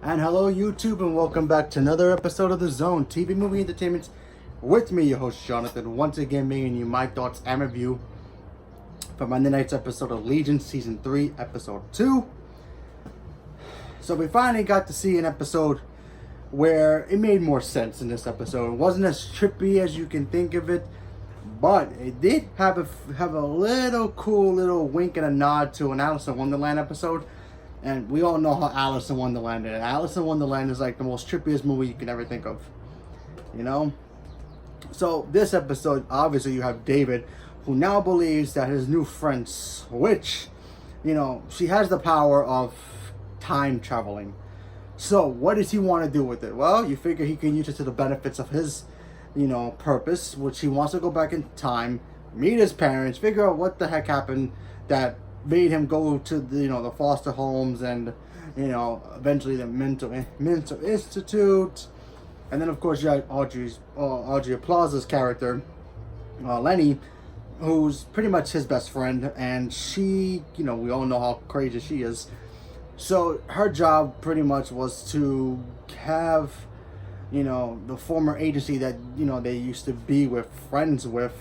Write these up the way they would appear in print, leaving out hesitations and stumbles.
And hello YouTube, and welcome back to another episode of The Zone TV Movie Entertainment with me, your host Jonathan, once again bringing you my thoughts and review for Monday night's episode of Legion Season 3, Episode 2. So we finally got to see an episode where it made more sense in this episode. It wasn't as trippy as you can think of it, but it did have a little cool little wink and a nod to an Alice in Wonderland episode. And we all know how Alice in Wonderland is. Alice in Wonderland is like the most trippiest movie you can ever think of. You know? So this episode, obviously you have David, who now believes that his new friend Switch, she has the power of time traveling. So what does he want to do with it? Well, you figure he can use it to the benefits of his, purpose, which he wants to go back in time, meet his parents, figure out what the heck happened that made him go to the foster homes and eventually the mental institute. And then of course you have Aubrey Plaza's character, Lenny, who's pretty much his best friend, and she, we all know how crazy she is. So her job pretty much was to have the former agency that they used to be friends with,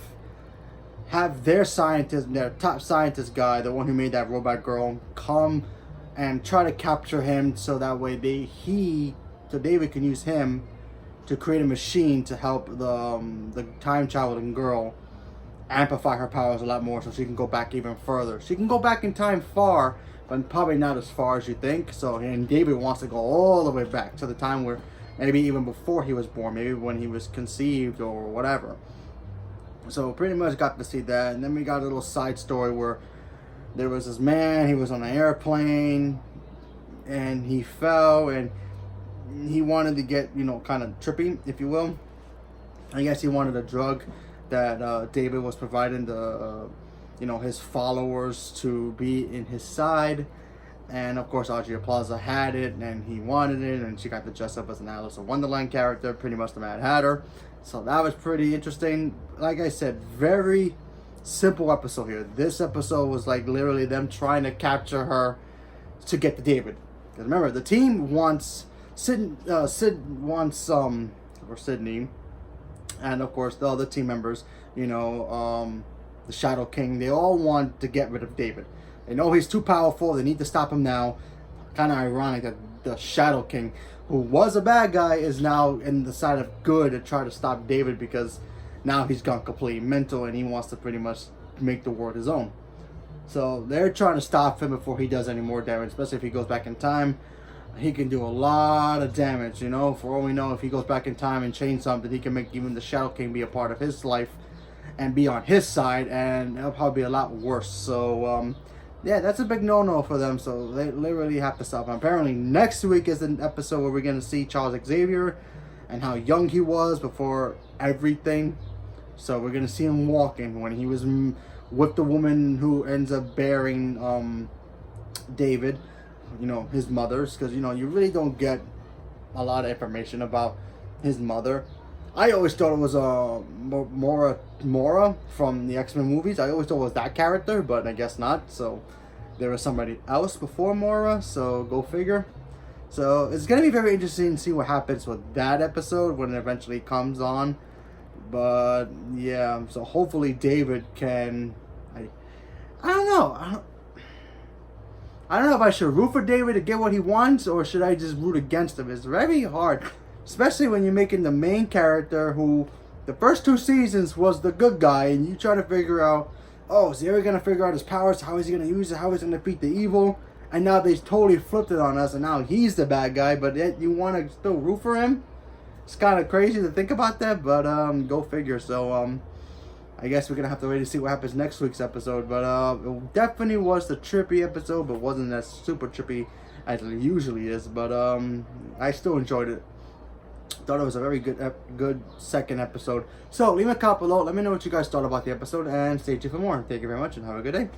have their scientist, their top scientist guy, the one who made that robot girl, come and try to capture him, so that way David can use him to create a machine to help the time traveling girl amplify her powers a lot more, so she can go back even further. She can go back in time far, but probably not as far as you think. So, and David wants to go all the way back to the time where maybe even before he was born, maybe when he was conceived or whatever. So pretty much got to see that. And then we got a little side story where there was this man, he was on an airplane and he fell, and he wanted to get, kind of trippy, if you will. I guess he wanted a drug that David was providing his followers to be in his side. And of course Aubrey Plaza had it and he wanted it, and she got to dress up as an Alice in Wonderland character, pretty much the Mad Hatter. So that was pretty interesting. Like I said, very simple episode here. This episode was like literally them trying to capture her to get to David. Because remember, the team wants Sydney, and of course the other team members, the Shadow King, they all want to get rid of David. They know he's too powerful, they need to stop him now. Kind of ironic that the Shadow King, who was a bad guy, is now in the side of good to try to stop David, because now he's gone completely mental and he wants to pretty much make the world his own. So they're trying to stop him before he does any more damage, especially if he goes back in time. He can do a lot of damage, for all we know. If he goes back in time and change something, he can make even the Shadow King be a part of his life and be on his side, and it'll probably be a lot worse. So yeah, that's a big no-no for them, so they literally have to stop him. Apparently next week is an episode where we're going to see Charles Xavier and how young he was before everything. So we're going to see him walking when he was with the woman who ends up bearing David, his mother's, because you really don't get a lot of information about his mother. I always thought it was Mora from the X-Men movies. I always thought it was that character, but I guess not. So there was somebody else before Mora, so go figure. So it's going to be very interesting to see what happens with that episode when it eventually comes on. But yeah, so hopefully David can... I don't know. I don't know if I should root for David to get what he wants, or should I just root against him. It's very hard. Especially when you're making the main character, who the first 2 seasons was the good guy, and you try to figure out, oh, is he ever going to figure out his powers? How is he going to use it? How is he going to defeat the evil? And now they totally flipped it on us, and now he's the bad guy, but yet you want to still root for him? It's kind of crazy to think about that, but go figure. So I guess we're going to have to wait to see what happens next week's episode. But it definitely was the trippy episode, but wasn't as super trippy as it usually is. But I still enjoyed it. Thought it was a very good second episode. So leave a comment below. Let me know what you guys thought about the episode, and stay tuned for more. Thank you very much, and have a good day.